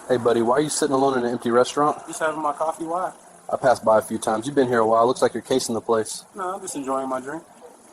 Hey buddy, why are you sitting alone in an empty restaurant? Just having my coffee. Why? I passed by a few times. You've been here a while. Looks like you're casing the place. No, I'm just enjoying my drink.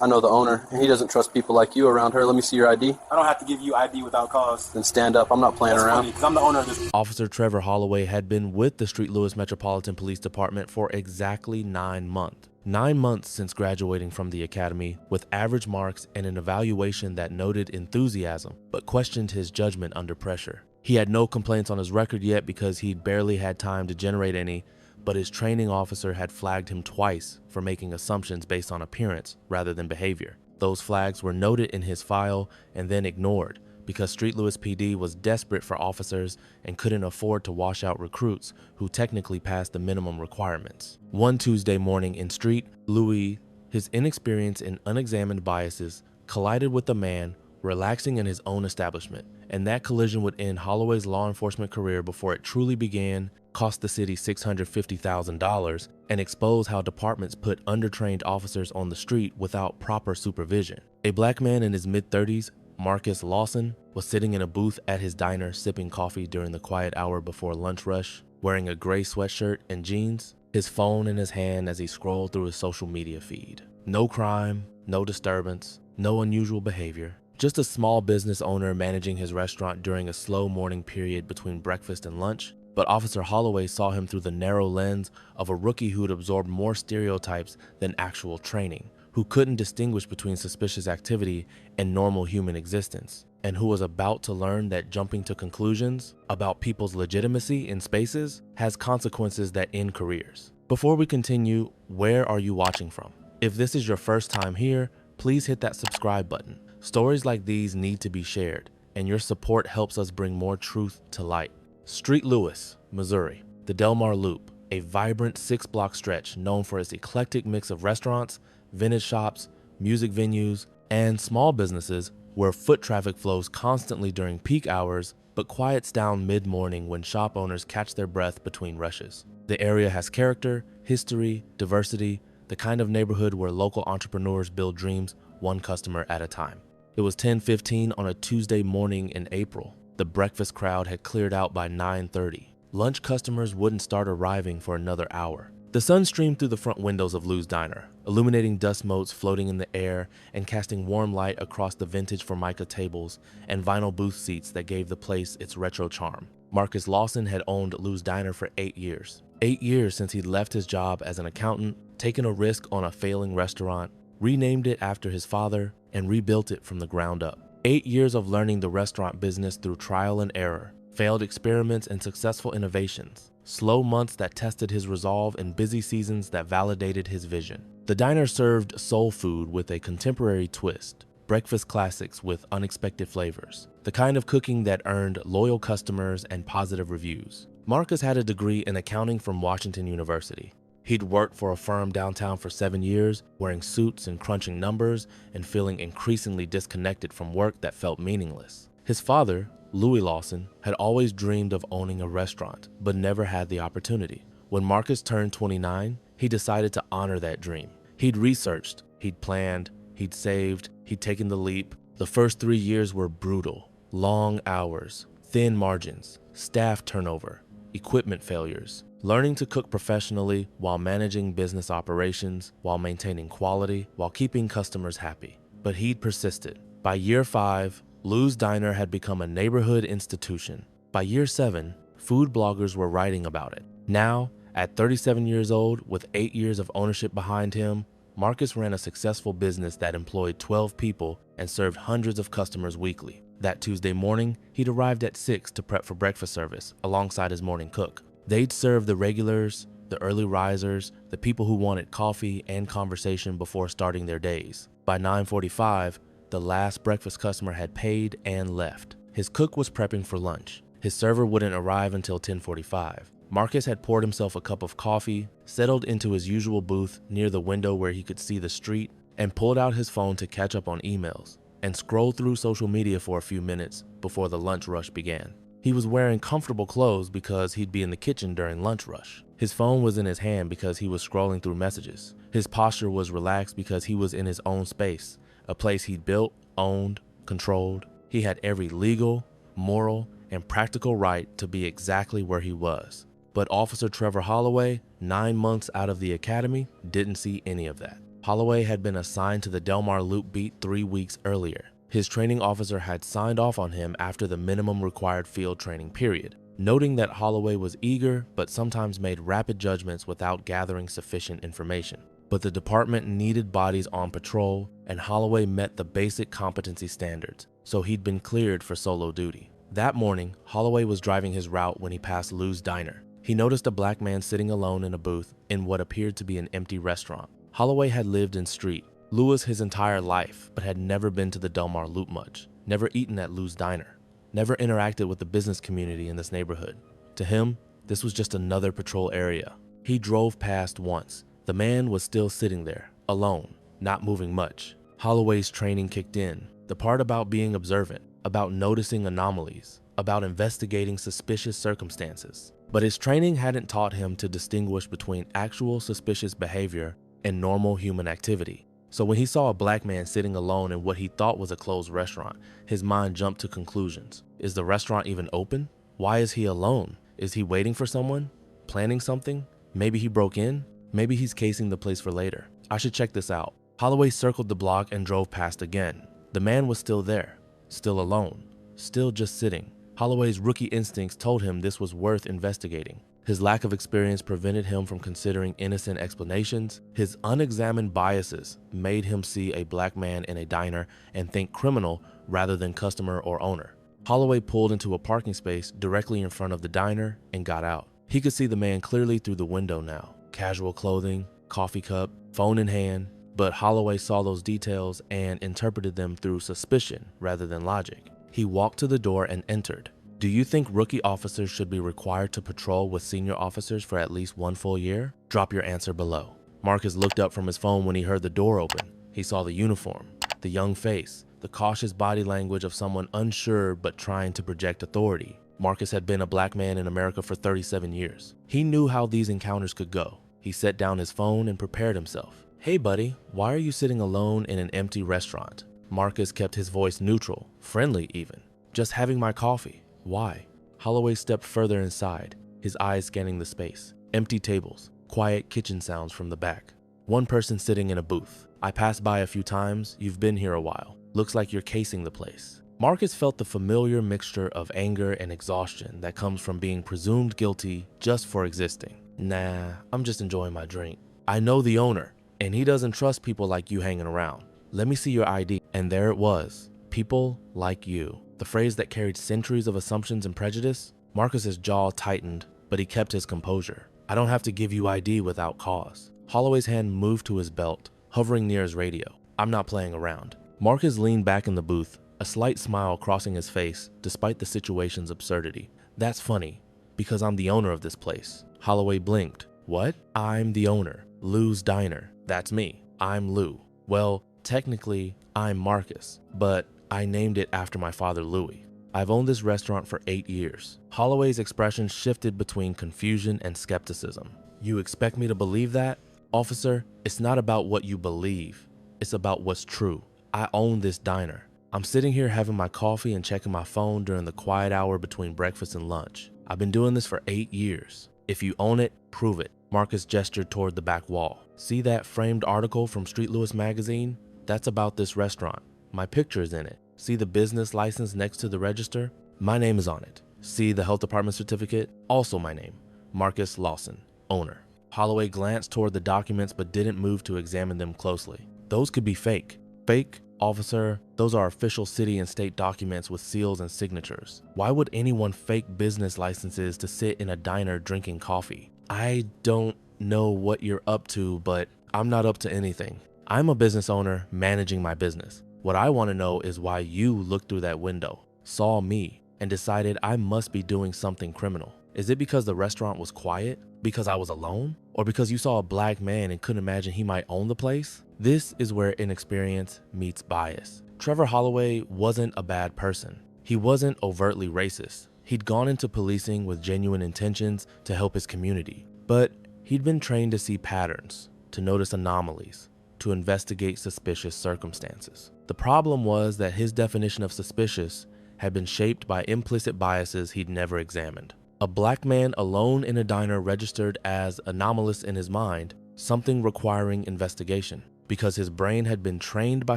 I know the owner, and he doesn't trust people like you around her. Let me see your ID. I don't have to give you ID without cause. Then stand up. I'm not playing That's around. funny, because I'm the owner of this. Officer Trevor Holloway had been with the St. Louis Metropolitan Police Department for exactly 9 months. 9 months since graduating from the academy, with average marks and an evaluation that noted enthusiasm, but questioned his judgment under pressure. He had no complaints on his record yet because he'd barely had time to generate any, but his training officer had flagged him twice for making assumptions based on appearance rather than behavior. Those flags were noted in his file and then ignored because St. Louis PD was desperate for officers and couldn't afford to wash out recruits who technically passed the minimum requirements. One Tuesday morning in St. Louis, his inexperience and unexamined biases collided with a man relaxing in his own establishment, and that collision would end Holloway's law enforcement career before it truly began, cost the city $650,000, and expose how departments put undertrained officers on the street without proper supervision. A black man in his mid-30s, Marcus Lawson, was sitting in a booth at his diner sipping coffee during the quiet hour before lunch rush, wearing a gray sweatshirt and jeans, his phone in his hand as he scrolled through his social media feed. No crime, no disturbance, no unusual behavior. Just a small business owner managing his restaurant during a slow morning period between breakfast and lunch, but Officer Holloway saw him through the narrow lens of a rookie who'd absorbed more stereotypes than actual training, who couldn't distinguish between suspicious activity and normal human existence, and who was about to learn that jumping to conclusions about people's legitimacy in spaces has consequences that end careers. Before we continue, where are you watching from? If this is your first time here, please hit that subscribe button. Stories like these need to be shared, and your support helps us bring more truth to light. St. Louis, Missouri, the Delmar Loop, a vibrant 6-block stretch known for its eclectic mix of restaurants, vintage shops, music venues, and small businesses where foot traffic flows constantly during peak hours but quiets down mid-morning when shop owners catch their breath between rushes. The area has character, history, diversity, the kind of neighborhood where local entrepreneurs build dreams one customer at a time. It was 10:15 on a Tuesday morning in April. The breakfast crowd had cleared out by 9:30. Lunch customers wouldn't start arriving for another hour. The sun streamed through the front windows of Lou's Diner, illuminating dust motes floating in the air and casting warm light across the vintage Formica tables and vinyl booth seats that gave the place its retro charm. Marcus Lawson had owned Lou's Diner for 8 years. 8 years since he'd left his job as an accountant, taken a risk on a failing restaurant, renamed it after his father, and rebuilt it from the ground up. 8 years of learning the restaurant business through trial and error, failed experiments and successful innovations, slow months that tested his resolve and busy seasons that validated his vision. The diner served soul food with a contemporary twist, breakfast classics with unexpected flavors, the kind of cooking that earned loyal customers and positive reviews. Marcus had a degree in accounting from Washington University. He'd worked for a firm downtown for 7 years, wearing suits and crunching numbers and feeling increasingly disconnected from work that felt meaningless. His father, Louis Lawson, had always dreamed of owning a restaurant, but never had the opportunity. When Marcus turned 29, he decided to honor that dream. He'd researched, he'd planned, he'd saved, he'd taken the leap. The first 3 years were brutal. Long hours, thin margins, staff turnover, equipment failures. Learning to cook professionally while managing business operations, while maintaining quality, while keeping customers happy. But he'd persisted. By year 5, Lou's Diner had become a neighborhood institution. By year 7, food bloggers were writing about it. Now, at 37 years old, with 8 years of ownership behind him, Marcus ran a successful business that employed 12 people and served hundreds of customers weekly. That Tuesday morning, he'd arrived at 6 to prep for breakfast service alongside his morning cook. They'd serve the regulars, the early risers, the people who wanted coffee and conversation before starting their days. By 9:45, the last breakfast customer had paid and left. His cook was prepping for lunch. His server wouldn't arrive until 10:45. Marcus had poured himself a cup of coffee, settled into his usual booth near the window where he could see the street, and pulled out his phone to catch up on emails and scroll through social media for a few minutes before the lunch rush began. He was wearing comfortable clothes because he'd be in the kitchen during lunch rush. His phone was in his hand because he was scrolling through messages. His posture was relaxed because he was in his own space, a place he'd built, owned, controlled. He had every legal, moral, and practical right to be exactly where he was. But Officer Trevor Holloway, 9 months out of the academy, didn't see any of that. Holloway had been assigned to the Delmar Loop beat 3 weeks earlier. His training officer had signed off on him after the minimum required field training period, noting that Holloway was eager but sometimes made rapid judgments without gathering sufficient information. But the department needed bodies on patrol, and Holloway met the basic competency standards, so he'd been cleared for solo duty. That morning, Holloway was driving his route when he passed Lou's Diner. He noticed a black man sitting alone in a booth in what appeared to be an empty restaurant. Holloway had lived in Street Lewis his entire life, but had never been to the Delmar Loop much, never eaten at Lou's Diner, never interacted with the business community in this neighborhood. To him, this was just another patrol area. He drove past once. The man was still sitting there, alone, not moving much. Holloway's training kicked in, the part about being observant, about noticing anomalies, about investigating suspicious circumstances. But his training hadn't taught him to distinguish between actual suspicious behavior and normal human activity. So when he saw a black man sitting alone in what he thought was a closed restaurant, his mind jumped to conclusions. Is the restaurant even open? Why is he alone? Is he waiting for someone? Planning something? Maybe he broke in? Maybe he's casing the place for later. I should check this out. Holloway circled the block and drove past again. The man was still there, still alone, still just sitting. Holloway's rookie instincts told him this was worth investigating. His lack of experience prevented him from considering innocent explanations. His unexamined biases made him see a black man in a diner and think criminal rather than customer or owner. Holloway pulled into a parking space directly in front of the diner and got out. He could see the man clearly through the window now. Casual clothing, coffee cup, phone in hand, but Holloway saw those details and interpreted them through suspicion rather than logic. He walked to the door and entered. Do you think rookie officers should be required to patrol with senior officers for at least 1 full year? Drop your answer below. Marcus looked up from his phone when he heard the door open. He saw the uniform, the young face, the cautious body language of someone unsure but trying to project authority. Marcus had been a black man in America for 37 years. He knew how these encounters could go. He set down his phone and prepared himself. Hey buddy, why are you sitting alone in an empty restaurant? Marcus kept his voice neutral, friendly even. Just having my coffee. Why? Holloway stepped further inside, his eyes scanning the space. Empty tables, quiet kitchen sounds from the back. One person sitting in a booth. I passed by a few times, you've been here a while. Looks like you're casing the place. Marcus felt the familiar mixture of anger and exhaustion that comes from being presumed guilty just for existing. Nah, I'm just enjoying my drink. I know the owner, and he doesn't trust people like you hanging around. Let me see your ID. And there it was. People like you. The phrase that carried centuries of assumptions and prejudice. Marcus's jaw tightened, but he kept his composure. I don't have to give you ID without cause. Holloway's hand moved to his belt, hovering near his radio. I'm not playing around. Marcus leaned back in the booth, a slight smile crossing his face despite the situation's absurdity. That's funny, because I'm the owner of this place. Holloway blinked. What? I'm the owner. Lou's Diner. That's me. I'm Lou. Well, technically, I'm Marcus, but I named it after my father Louis. I've owned this restaurant for 8 years. Holloway's expression shifted between confusion and skepticism. You expect me to believe that? Officer, it's not about what you believe. It's about what's true. I own this diner. I'm sitting here having my coffee and checking my phone during the quiet hour between breakfast and lunch. I've been doing this for 8 years. If you own it, prove it. Marcus gestured toward the back wall. See that framed article from Street Lewis magazine? That's about this restaurant. My picture is in it. See the business license next to the register? My name is on it. See the health department certificate? Also my name. Marcus Lawson, owner. Holloway glanced toward the documents but didn't move to examine them closely. Those could be fake. Fake? Officer, those are official city and state documents with seals and signatures. Why would anyone fake business licenses to sit in a diner drinking coffee? I don't know what you're up to, but I'm not up to anything. I'm a business owner managing my business. What I want to know is why you looked through that window, saw me, and decided I must be doing something criminal. Is it because the restaurant was quiet? Because I was alone? Or because you saw a black man and couldn't imagine he might own the place? This is where inexperience meets bias. Trevor Holloway wasn't a bad person. He wasn't overtly racist. He'd gone into policing with genuine intentions to help his community. But he'd been trained to see patterns, to notice anomalies, to investigate suspicious circumstances. The problem was that his definition of suspicious had been shaped by implicit biases he'd never examined. A black man alone in a diner registered as anomalous in his mind, something requiring investigation, because his brain had been trained by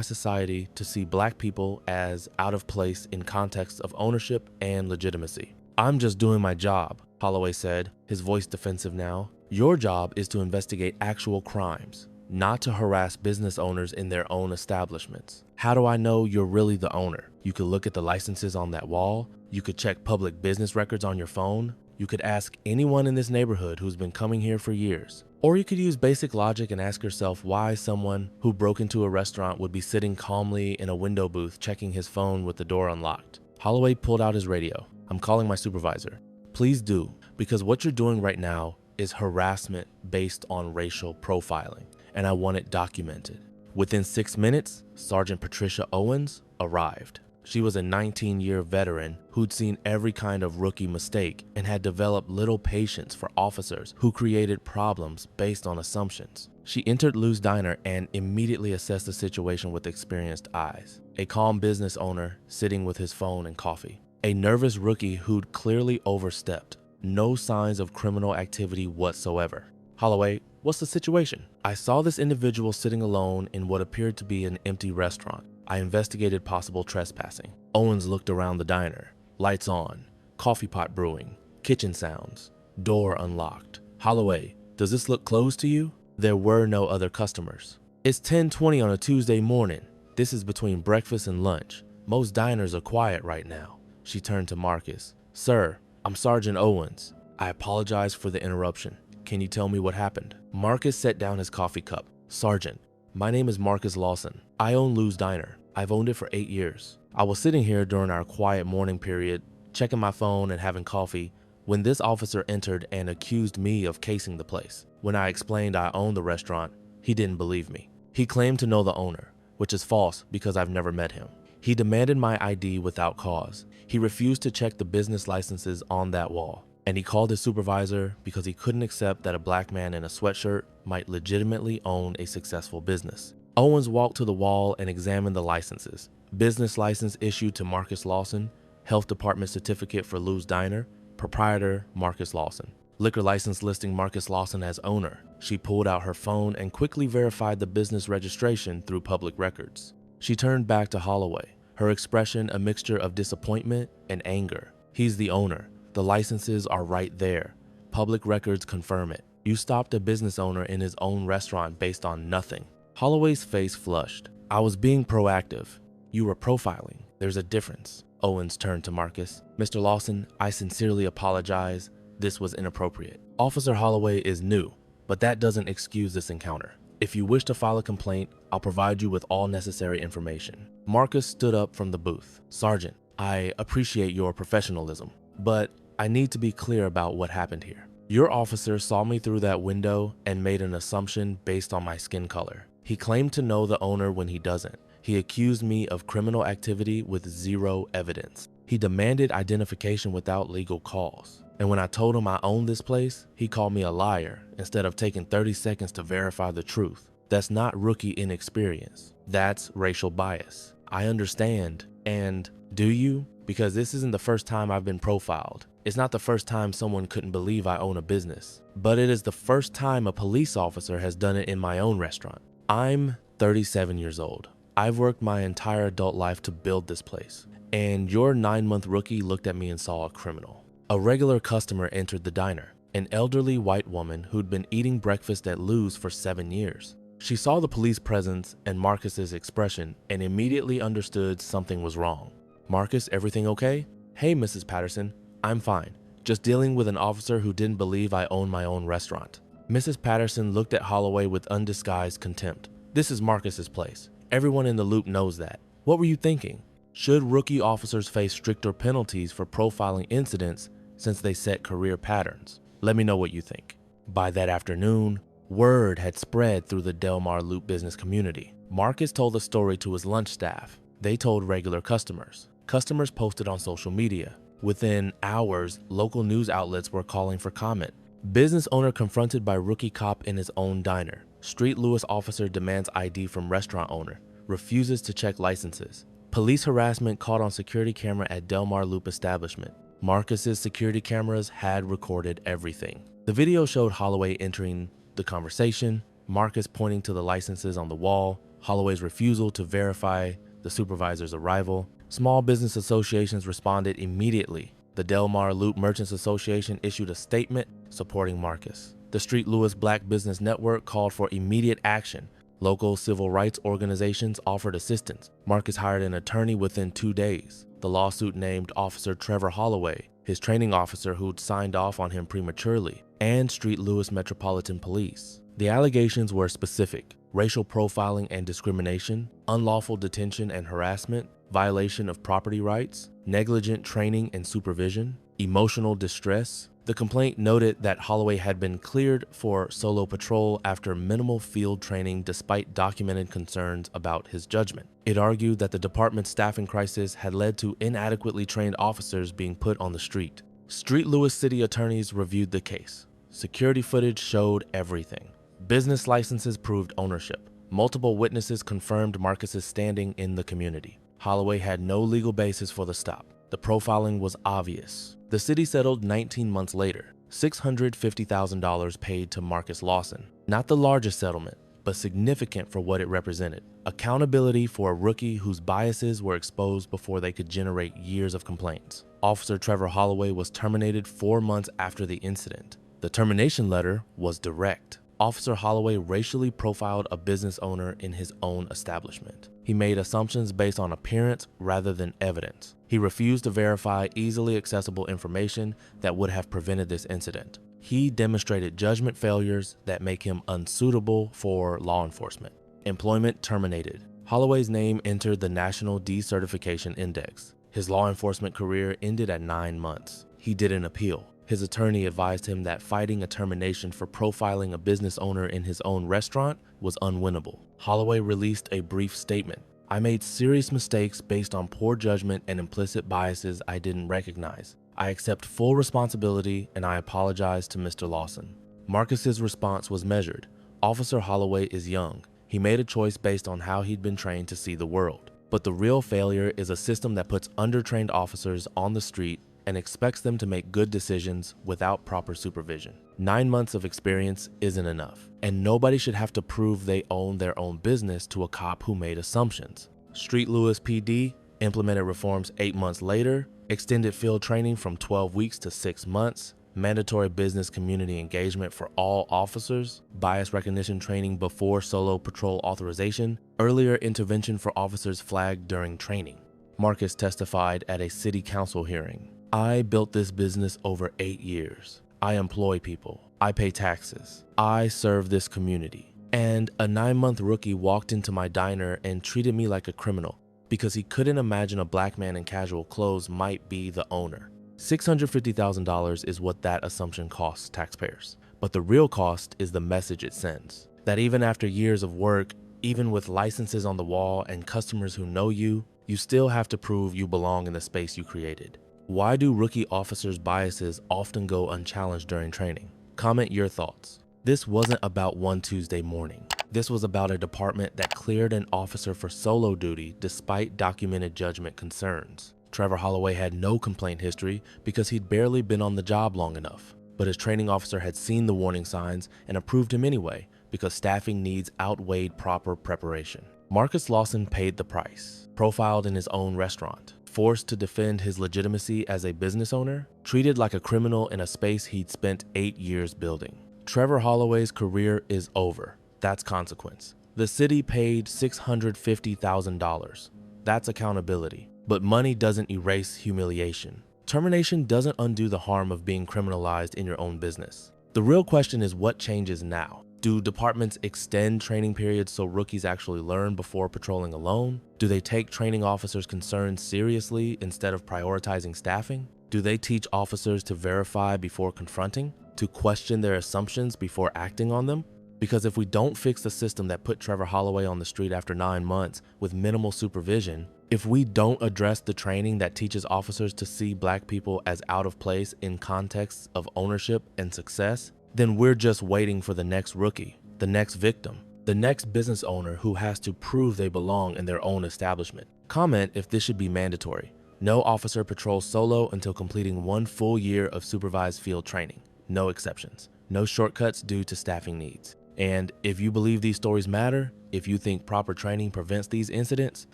society to see black people as out of place in contexts of ownership and legitimacy. "I'm just doing my job," Holloway said, his voice defensive now. "Your job is to investigate actual crimes, not to harass business owners in their own establishments. How do I know you're really the owner? You could look at the licenses on that wall. You could check public business records on your phone. You could ask anyone in this neighborhood who's been coming here for years. Or you could use basic logic and ask yourself why someone who broke into a restaurant would be sitting calmly in a window booth checking his phone with the door unlocked." Holloway pulled out his radio. "I'm calling my supervisor." "Please do, because what you're doing right now is harassment based on racial profiling, and I want it documented." Within 6 minutes, Sergeant Patricia Owens arrived. She was a 19-year veteran who'd seen every kind of rookie mistake and had developed little patience for officers who created problems based on assumptions. She entered Lou's diner and immediately assessed the situation with experienced eyes. A calm business owner sitting with his phone and coffee. A nervous rookie who'd clearly overstepped. No signs of criminal activity whatsoever. "Holloway, what's the situation?" "I saw this individual sitting alone in what appeared to be an empty restaurant. I investigated possible trespassing." Owens looked around the diner. Lights on, coffee pot brewing, kitchen sounds, door unlocked. "Holloway, does this look closed to you?" There were no other customers. "It's 10:20 on a Tuesday morning. This is between breakfast and lunch. Most diners are quiet right now." She turned to Marcus. "Sir, I'm Sergeant Owens. I apologize for the interruption. Can you tell me what happened?" Marcus set down his coffee cup. "Sergeant, my name is Marcus Lawson. I own Lou's Diner. I've owned it for 8 years. I was sitting here during our quiet morning period, checking my phone and having coffee, when this officer entered and accused me of casing the place. When I explained I owned the restaurant, he didn't believe me. He claimed to know the owner, which is false because I've never met him. He demanded my ID without cause. He refused to check the business licenses on that wall. And he called his supervisor because he couldn't accept that a black man in a sweatshirt might legitimately own a successful business." Owens walked to the wall and examined the licenses. Business license issued to Marcus Lawson, health department certificate for Lou's Diner, proprietor Marcus Lawson. Liquor license listing Marcus Lawson as owner. She pulled out her phone and quickly verified the business registration through public records. She turned back to Holloway, her expression a mixture of disappointment and anger. "He's the owner. The licenses are right there. Public records confirm it. You stopped a business owner in his own restaurant based on nothing." Holloway's face flushed. "I was being proactive. You were profiling. There's a difference." Owens turned to Marcus. "Mr. Lawson, I sincerely apologize. This was inappropriate. Officer Holloway is new, but that doesn't excuse this encounter. If you wish to file a complaint, I'll provide you with all necessary information." Marcus stood up from the booth. "Sergeant, I appreciate your professionalism, but I need to be clear about what happened here. Your officer saw me through that window and made an assumption based on my skin color. He claimed to know the owner when he doesn't. He accused me of criminal activity with zero evidence. He demanded identification without legal cause. And when I told him I owned this place, he called me a liar instead of taking 30 seconds to verify the truth. That's not rookie inexperience. That's racial bias. I understand. And do you? Because this isn't the first time I've been profiled. It's not the first time someone couldn't believe I own a business. But it is the first time a police officer has done it in my own restaurant. I'm 37 years old. I've worked my entire adult life to build this place. And your 9-month rookie looked at me and saw a criminal." A regular customer entered the diner, an elderly white woman who'd been eating breakfast at Lou's for 7 years. She saw the police presence and Marcus's expression and immediately understood something was wrong. "Marcus, everything okay?" "Hey, Mrs. Patterson, I'm fine. Just dealing with an officer who didn't believe I own my own restaurant." Mrs. Patterson looked at Holloway with undisguised contempt. "This is Marcus's place. Everyone in the loop knows that. What were you thinking? Should rookie officers face stricter penalties for profiling incidents since they set career patterns? Let me know what you think." By that afternoon, word had spread through the Del Mar Loop business community. Marcus told the story to his lunch staff. They told regular customers. Customers posted on social media. Within hours, local news outlets were calling for comment. Business owner confronted by rookie cop in his own diner. Street Lewis officer demands ID from restaurant owner. Refuses to check licenses. Police harassment caught on security camera at Del Mar Loop establishment. Marcus's security cameras had recorded everything. The video showed Holloway entering the conversation, Marcus pointing to the licenses on the wall, Holloway's refusal to verify the supervisor's arrival. Small business associations responded immediately. The Del Mar Loop Merchants Association issued a statement supporting Marcus. The Street Louis Black Business Network called for immediate action. Local civil rights organizations offered assistance. Marcus hired an attorney within 2 days. The lawsuit named Officer Trevor Holloway, his training officer who'd signed off on him prematurely, and Street Louis Metropolitan Police. The allegations were specific: racial profiling and discrimination, unlawful detention and harassment, violation of property rights, negligent training and supervision, emotional distress. The complaint noted that Holloway had been cleared for solo patrol after minimal field training despite documented concerns about his judgment. It argued that the department's staffing crisis had led to inadequately trained officers being put on the street. Street Louis city attorneys reviewed the case. Security footage showed everything. Business licenses proved ownership. Multiple witnesses confirmed Marcus's standing in the community. Holloway had no legal basis for the stop. The profiling was obvious. The city settled 19 months later, $650,000 paid to Marcus Lawson. Not the largest settlement, but significant for what it represented. Accountability for a rookie whose biases were exposed before they could generate years of complaints. Officer Trevor Holloway was terminated 4 months after the incident. The termination letter was direct. Officer Holloway racially profiled a business owner in his own establishment. He made assumptions based on appearance rather than evidence. He refused to verify easily accessible information that would have prevented this incident. He demonstrated judgment failures that make him unsuitable for law enforcement. Employment terminated. Holloway's name entered the National Decertification Index. His law enforcement career ended at 9 months. He didn't appeal. His attorney advised him that fighting a termination for profiling a business owner in his own restaurant was unwinnable. Holloway released a brief statement. "I made serious mistakes based on poor judgment and implicit biases I didn't recognize. I accept full responsibility and I apologize to Mr. Lawson." Marcus's response was measured. Officer Holloway is young. He made a choice based on how he'd been trained to see the world. But the real failure is a system that puts undertrained officers on the street and expects them to make good decisions without proper supervision. 9 months of experience isn't enough, and nobody should have to prove they own their own business to a cop who made assumptions. Street Louis PD implemented reforms 8 months later, extended field training from 12 weeks to 6 months, mandatory business community engagement for all officers, bias recognition training before solo patrol authorization, earlier intervention for officers flagged during training. Marcus testified at a city council hearing. "I built this business over 8 years. I employ people. I pay taxes. I serve this community. And a 9-month rookie walked into my diner and treated me like a criminal because he couldn't imagine a black man in casual clothes might be the owner." $650,000 is what that assumption costs taxpayers. But the real cost is the message it sends. That even after years of work, even with licenses on the wall and customers who know you, you still have to prove you belong in the space you created. Why do rookie officers' biases often go unchallenged during training? Comment your thoughts. This wasn't about one Tuesday morning. This was about a department that cleared an officer for solo duty despite documented judgment concerns. Trevor Holloway had no complaint history because he'd barely been on the job long enough. But his training officer had seen the warning signs and approved him anyway because staffing needs outweighed proper preparation. Marcus Lawson paid the price. Profiled in his own restaurant. Forced to defend his legitimacy as a business owner, treated like a criminal in a space he'd spent 8 years building. Trevor Holloway's career is over. That's consequence. The city paid $650,000. That's accountability. But money doesn't erase humiliation. Termination doesn't undo the harm of being criminalized in your own business. The real question is what changes now? Do departments extend training periods so rookies actually learn before patrolling alone? Do they take training officers' concerns seriously instead of prioritizing staffing? Do they teach officers to verify before confronting? To question their assumptions before acting on them? Because if we don't fix the system that put Trevor Holloway on the street after 9 months with minimal supervision, if we don't address the training that teaches officers to see black people as out of place in contexts of ownership and success, then we're just waiting for the next rookie, the next victim, the next business owner who has to prove they belong in their own establishment. Comment if this should be mandatory. No officer patrols solo until completing 1 full year of supervised field training. No exceptions. No shortcuts due to staffing needs. And if you believe these stories matter, if you think proper training prevents these incidents,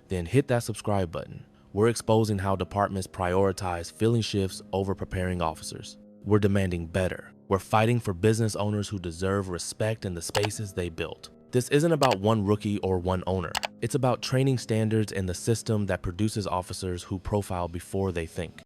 then hit that subscribe button. We're exposing how departments prioritize filling shifts over preparing officers. We're demanding better. We're fighting for business owners who deserve respect in the spaces they built. This isn't about one rookie or one owner. It's about training standards and the system that produces officers who profile before they think.